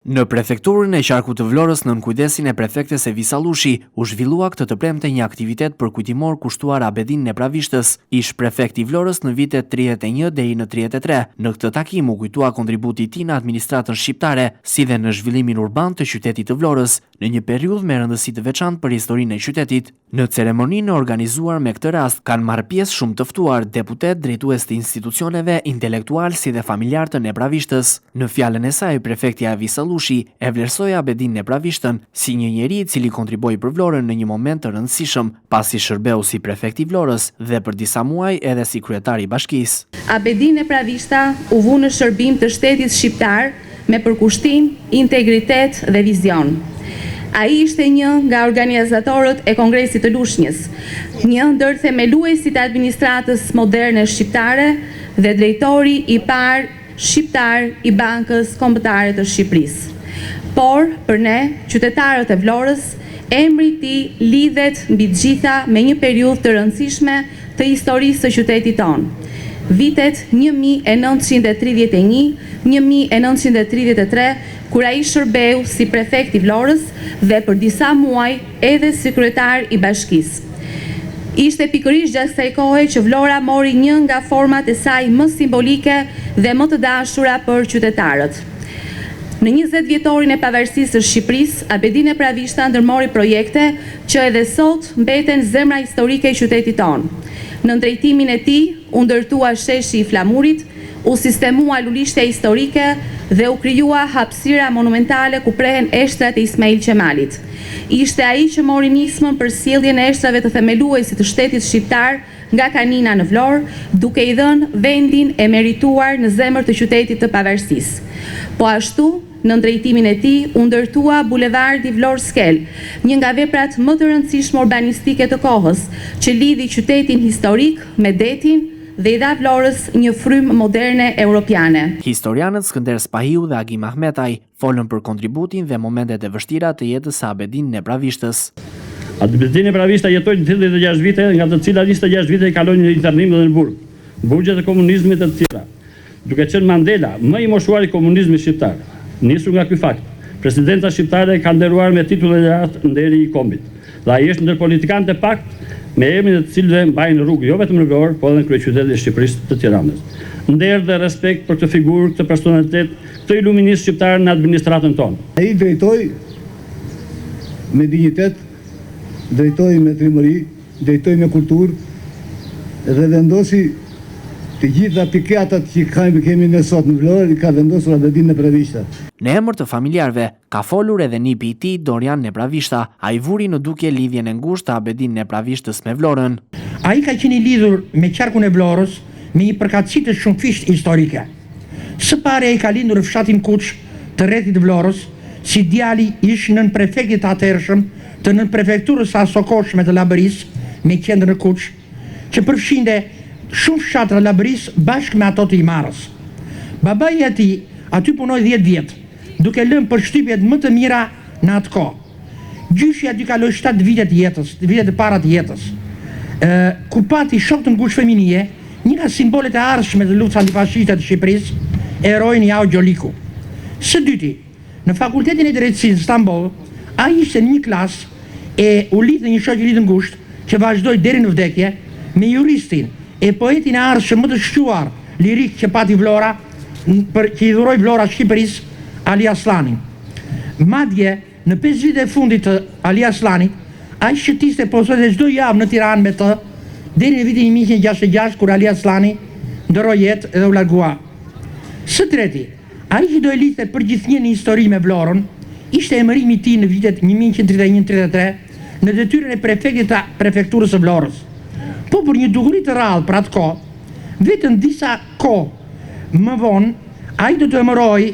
Në prefekturën e qarkut të Vlorës, nën kujdesin e prefektes Evisa Lushi, u zhvillua këtë të premte një aktivitet përkujtimor kushtuar Abedin Nepravishtës, ish prefekt i Vlorës në vitet 31 deri në 33. Në këtë takim u kujtua kontributi i tij në administratën shqiptare, si dhe në zhvillimin urban të qytetit të Vlorës, në një periudhë me rëndësi të veçantë për historinë e qytetit. Në ceremoninë organizuar me këtë rast kanë marrë pjesë shumë të ftuar, deputet, drejtues të institucioneve, intelektual si dhe familjar të Nepravishtës. Në fjalën e saj, prefektja Evisa Lushi e vlerësoi Abedin Nepravishtën si një njeri i cili kontriboi për Vlorën në një moment të rëndësishëm, pasi shërbeu si prefekt i Vlorës dhe për disa muaj edhe si kryetar i bashkisë. Abedin Nepravishta u vu në shërbim të shtetit shqiptar me përkushtim, integritet dhe vizion. Ai ishte një nga organizatorët e Kongresit të Lushnjës, një ndër themeluesit e administratës moderne shqiptare dhe drejtori i parë shqiptar i Bankës Kombëtare të Shqipërisë. Por, për ne, qytetarët e Vlorës, emri i tij lidhet mbi të gjitha me një periudhë të rëndësishme të historisë së qytetit tonë. Vitet 1931, 1933, kur ai shërbeu si prefekt i Vlorës dhe për disa muaj edhe si kryetar i bashkisë. Ishte pikërisht gjatë kësaj kohe që Vlora mori një nga format e saj më simbolike dhe më të dashura për qytetarët. Në 20 vjetorin e pavarësisë së Shqipërisë, Abedin Nepravishta ndërmori projekte që edhe sot mbeten zemra historike e qytetit tonë. Në drejtimin e tij u ndërtua sheshi i Flamurit, u sistemua lulishtja historike dhe u krijua hapësira monumentale ku prehen eshtrat e Ismail Qemalit. Ishte ai që mori nismën për sjelljen e eshtrave të themeluesit të shtetit shqiptar nga Kanina në Vlorë, duke i dhënë vendin e merituar në zemër të qytetit të pavarësisë. Po ashtu, në drejtimin e tij u ndërtua bulevardi Vlorë-Skel, një nga veprat më të rëndësishme urbanistike të kohës, që lidhi qytetin historik me detin dhe i dha Vlorës një frymë moderne europiane. Historianët Skënder Spahiu dhe Agim Ahmetaj folën për kontributin dhe momentet e vështira të jetës së Abedin Nepravishtës. Abedin Nepravishta jetoi 36 vite, nga të cilat 26 vite i kaloi në internim dhe në burg, burgjet e komunizmit të tjera. Duke qenë Mandela më i moshuar i komunizmit shqiptar. Nisur nga ky fakt, presidenta shqiptare ka nderuar me titull e lartë nderi i kombit. Dhe ai është ndër politikanët e pakt me emrin e të cilëve mbajnë rrugë jo vetëm në Vlorë, por edhe në kryeqytetin e Shqipërisë të Tiranës. Nder dhe respekt për këtë figurë, këtë personalitet, këtë iluminist shqiptar në administratën tonë. Ai drejtoi me dinjitet, drejtoi me trimëri, drejtoi me kulturë dhe vendosi të gjitha pikëtat që kemi ne sot në Vlorë, i ka vendosur Abedin Nepravishta. Në emër të familjarëve, ka folur edhe nipi i tij, Dorian Nepravishta. Ai vuri në dukje lidhjen e ngushtë të Abedin Nepravishtës me Vlorën. Ai ka qenë i lidhur me qarkun e Vlorës me një përkatësi të shumëfisht historike. Së pari ai ka lindur në fshatin Kuç të rrethit Vlorës, si djali ish nën prefektit atëhershëm të nën prefekturës së Sokoshme të Llambërisë, me qendër në Kuç, që përfshinte shumë fshatra Llambërisë bashkë me ato të Imarës. Babai i tij aty punoi 10 vjet, duke lënë përshtypjet më të mira në atë kohë. Gjyshi aty kaloi 7 vite të jetës, vitet e para të jetës. Kur pati shok të ngushtë feminie, një nga simbolet e ardhshme të luftës antifashiste të Shqipërisë, eroin Jau Gjoliku. Së dyti, në fakultetin e drejtësisë në Stamboll, ai ishte në një klasë e u lidh në një shoqëri të ngushtë që vazhdoi deri në vdekje me juristin e poetin e ardhshëm më të shquar lirik që pati Vlora, që i dhuroi Vlora Shqipërisë, Ali Aslani. Madje në 5 vite e fundit të Ali Aslanit, ai shqetiste posaçërisht çdo javë në Tiranë me të, deri në vitin 1966 kur Ali Aslani ndroi jetë dhe u largua. Së treti, ai që do e lidhte përgjithënie në histori me Vlorën, ishte emërimi i tij në vitet 1931-33 në detyrën e prefektit të prefekturës së Vlorës. Po për një dukuri të rrallë për atë kohë, vetëm disa kohë më vonë, ai do të emëroi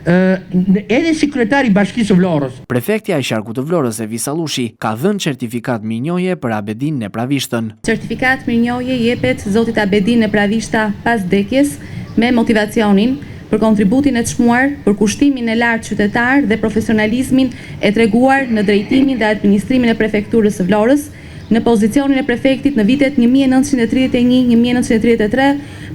edhe si kryetar i bashkisë së Vlorës. Prefektja e qarkut të Vlorës, Evisa Lushi, ka dhënë certifikat mirënjohje për Abedin Nepravishtën. Certifikat mirënjohje jepet zotit Abedin Nepravishta pas vdekjes me motivacionin për kontributin e çmuar, për kushtimin e lartë qytetar dhe profesionalizmin e treguar në drejtimin dhe administrimin e prefekturës së Vlorës, në pozicionin e prefektit në vitet 1931-1933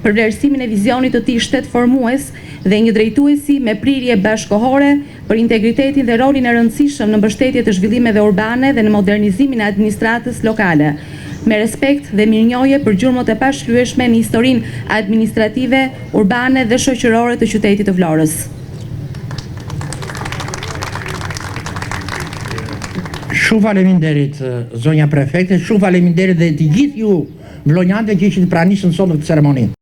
për vlerësimin e vizionit të tij shtetformues dhe një drejtuesi me prirje bashkëkohore për integritetin dhe rolin e rëndësishëm në mbështetje të zhvillimeve urbane dhe në modernizimin e administratës lokale, me respekt dhe mirënjohje për gjurmët e pashlyeshme në historinë administrative, urbane dhe shoqërore të qytetit të Vlorës. Shumë faleminderit zonja prefekte, shumë faleminderit dhe të gjithë ju vlonjantë që ishit pranisën sot në këtë ceremoni.